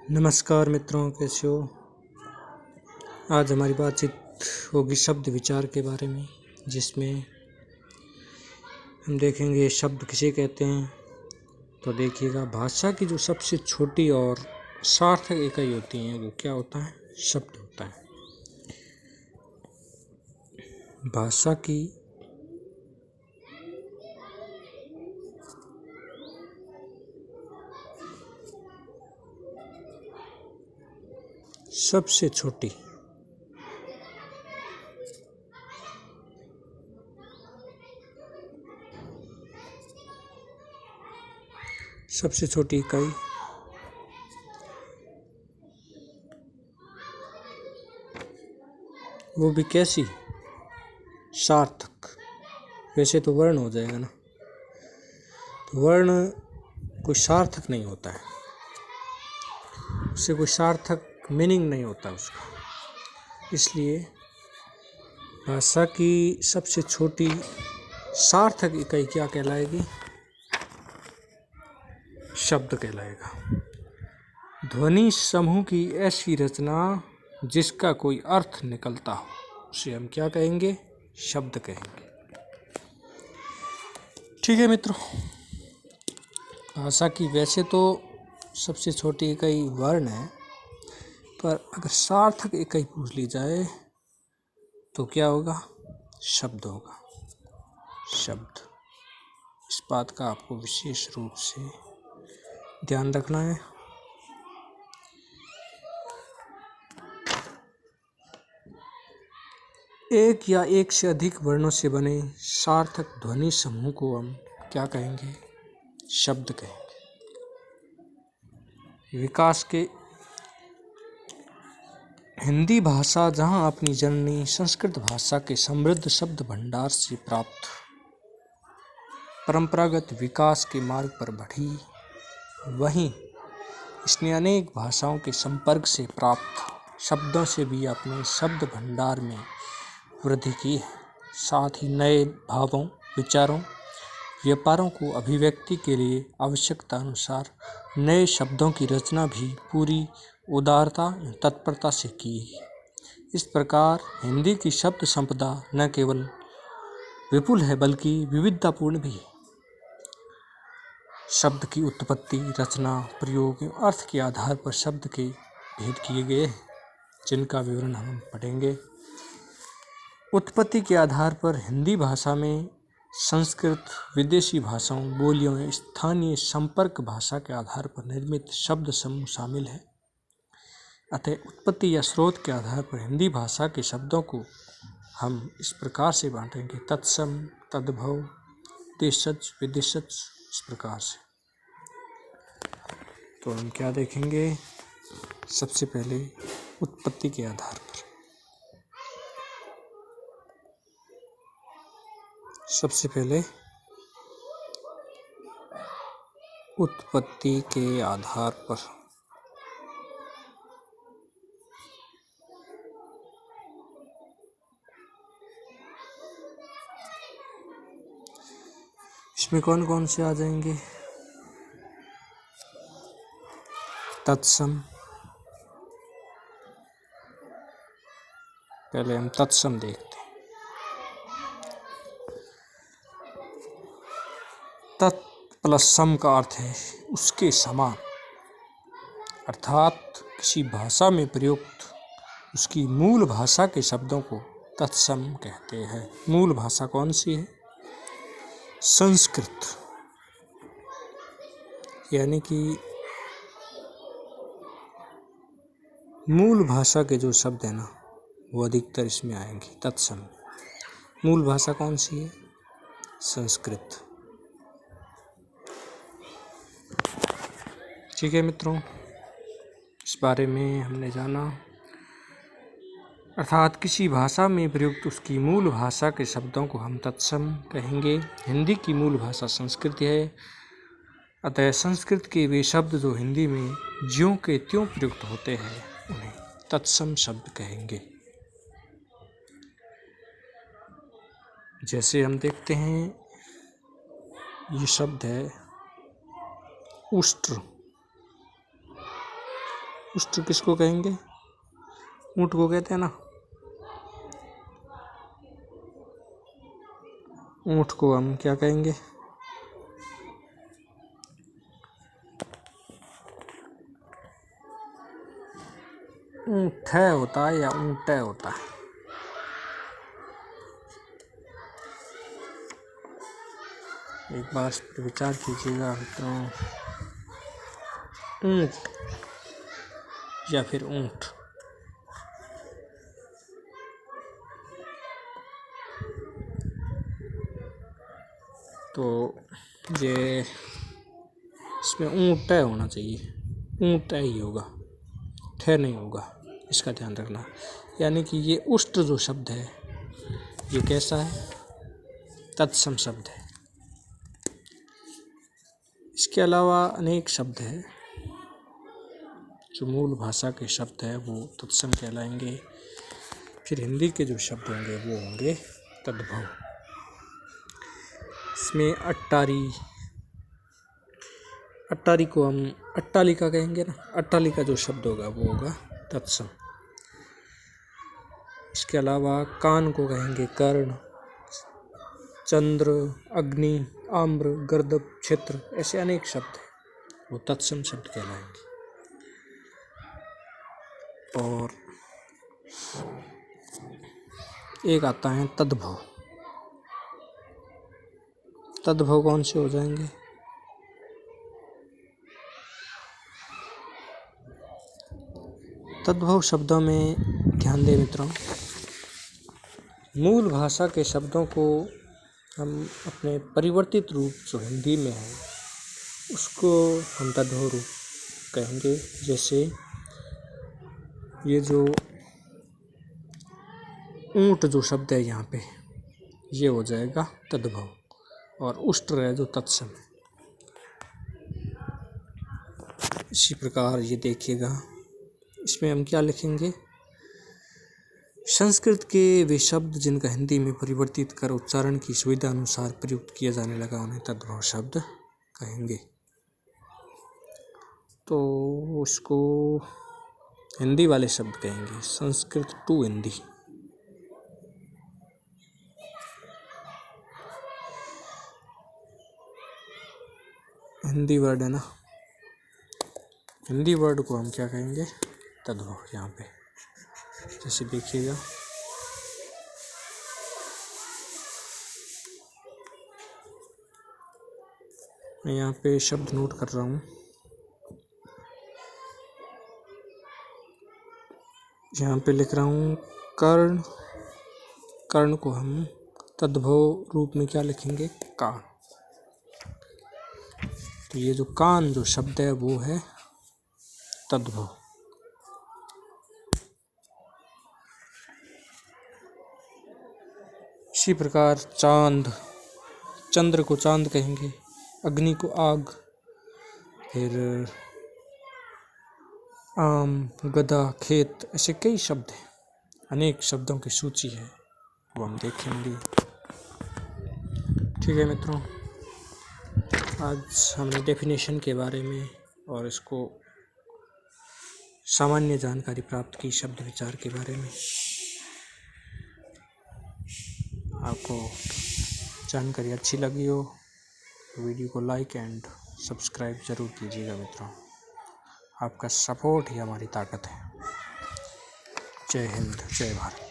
नमस्कार मित्रों, कैसे हो। आज हमारी बातचीत होगी शब्द विचार के बारे में, जिसमें हम देखेंगे शब्द किसे कहते हैं। तो देखिएगा, भाषा की जो सबसे छोटी और सार्थक इकाई होती है वो क्या होता है? शब्द होता है। भाषा की सबसे छोटी इकाई वो भी कैसी? सार्थक। वैसे तो वर्ण हो जाएगा ना, तो वर्ण कोई सार्थक नहीं होता है, उससे कोई सार्थक मीनिंग नहीं होता उसका। इसलिए भाषा की सबसे छोटी सार्थक इकाई क्या कहलाएगी? शब्द कहलाएगा। ध्वनि समूह की ऐसी रचना जिसका कोई अर्थ निकलता हो उसे हम क्या कहेंगे? शब्द कहेंगे। ठीक है मित्रों, भाषा की वैसे तो सबसे छोटी इकाई वर्ण है, पर अगर सार्थक इकाई पूछ ली जाए तो क्या होगा? शब्द होगा। शब्द, इस बात का आपको विशेष रूप से ध्यान रखना है। एक या एक से अधिक वर्णों से बने सार्थक ध्वनि समूह को हम क्या कहेंगे? शब्द कहेंगे। विकास के हिंदी भाषा जहाँ अपनी जननी संस्कृत भाषा के समृद्ध शब्द भंडार से प्राप्त परंपरागत विकास के मार्ग पर बढ़ी, वहीं इसने अनेक भाषाओं के संपर्क से प्राप्त शब्दों से भी अपने शब्द भंडार में वृद्धि की है। साथ ही नए भावों, विचारों, व्यापारों को अभिव्यक्ति के लिए आवश्यकता अनुसार नए शब्दों की रचना भी पूरी उदारता एवं तत्परता से की। इस प्रकार हिंदी की शब्द संपदा न केवल विपुल है बल्कि विविधतापूर्ण भी है। शब्द की उत्पत्ति, रचना, प्रयोग एवं अर्थ के आधार पर शब्द के भेद किए गए हैं, जिनका विवरण हम पढ़ेंगे। उत्पत्ति के आधार पर हिंदी भाषा में संस्कृत, विदेशी भाषाओं, बोलियों एवं स्थानीय संपर्क भाषा के आधार पर निर्मित शब्द समूह शामिल है। अतः उत्पत्ति या स्रोत के आधार पर हिंदी भाषा के शब्दों को हम इस प्रकार से बांटेंगे: तत्सम, तद्भव, देशज, विदेशज, इस प्रकार से। तो हम क्या देखेंगे? सबसे पहले उत्पत्ति के आधार पर। सबसे पहले उत्पत्ति के आधार पर। इसमें कौन कौन से आ जाएंगे? तत्सम। पहले हम तत्सम देखते हैं। तत् प्लस सम का अर्थ है उसके समान, अर्थात किसी भाषा में प्रयुक्त उसकी मूल भाषा के शब्दों को तत्सम कहते हैं। मूल भाषा कौन सी है? संस्कृत। यानी कि मूल भाषा के जो शब्द है ना, वो अधिकतर इसमें आएंगे तत्सम। मूल भाषा कौन सी है? संस्कृत। ठीक है मित्रों, इस बारे में हमने जाना। अर्थात किसी भाषा में प्रयुक्त उसकी मूल भाषा के शब्दों को हम तत्सम कहेंगे। हिंदी की मूल भाषा संस्कृत है, अतः संस्कृत के वे शब्द जो हिंदी में ज्यों के त्यों प्रयुक्त होते हैं उन्हें तत्सम शब्द कहेंगे। जैसे हम देखते हैं, ये शब्द है उष्ट्र। उष्ट्र किसको कहेंगे? ऊँट को कहते हैं ना। ऊँट को हम क्या कहेंगे? ऊँट होता है या ऊँट होता है? एक बार इस पर विचार कीजिएगा मित्रों। ऊँट या फिर ऊँट? तो ये इसमें ऊँट होना चाहिए, ऊँट ही होगा, ठह नहीं होगा, इसका ध्यान रखना। यानी कि ये उष्ट्र जो शब्द है ये कैसा है? तत्सम शब्द है। इसके अलावा अनेक शब्द हैं जो मूल भाषा के शब्द है वो तत्सम कहलाएंगे। फिर हिंदी के जो शब्द होंगे वो होंगे तद्भव। इसमें अट्टारी को हम अट्टालिका कहेंगे ना। अट्टालिका जो शब्द होगा वो होगा तत्सम। इसके अलावा कान को कहेंगे कर्ण, चंद्र, अग्नि, आम्र, गर्दभ, क्षेत्र, ऐसे अनेक शब्द हैं वो तत्सम शब्द कहलाएंगे। और एक आता है तद्भव। तद्भव कौन से हो जाएंगे? तद्भव शब्दों में ध्यान दें मित्रों, मूल भाषा के शब्दों को हम अपने परिवर्तित रूप जो हिंदी में है उसको हम तद्भव रूप कहेंगे। जैसे ये जो ऊँट जो शब्द है यहाँ पे ये हो जाएगा तद्भव, और उष्ट्र है जो तत्सम। इसी प्रकार ये देखिएगा, इसमें हम क्या लिखेंगे? संस्कृत के वे शब्द जिनका हिंदी में परिवर्तित कर उच्चारण की सुविधा अनुसार प्रयुक्त किया जाने लगा उन्हें तद्भव शब्द कहेंगे। तो उसको हिंदी वाले शब्द कहेंगे, संस्कृत टू हिंदी। हिंदी वर्ड है ना, हिंदी वर्ड को हम क्या कहेंगे? तद्भव। यहाँ पे जैसे देखिएगा, मैं यहाँ पे शब्द नोट कर रहा हूँ। यहाँ पे लिख रहा हूँ कर्ण। कर्ण को हम तद्भव रूप में क्या लिखेंगे? कान। तो ये जो कान जो शब्द है वो है तद्भव। इसी प्रकार चांद, चंद्र को चांद कहेंगे, अग्नि को आग, फिर आम, गधा, खेत, ऐसे कई शब्द हैं, अनेक शब्दों की सूची है वो हम देखेंगे। ठीक है मित्रों, आज हमने डेफिनेशन के बारे में और इसको सामान्य जानकारी प्राप्त की शब्द विचार के बारे में। आपको जानकारी अच्छी लगी हो तो वीडियो को लाइक एंड सब्सक्राइब ज़रूर कीजिएगा मित्रों। आपका सपोर्ट ही हमारी ताकत है। जय हिंद, जय भारत।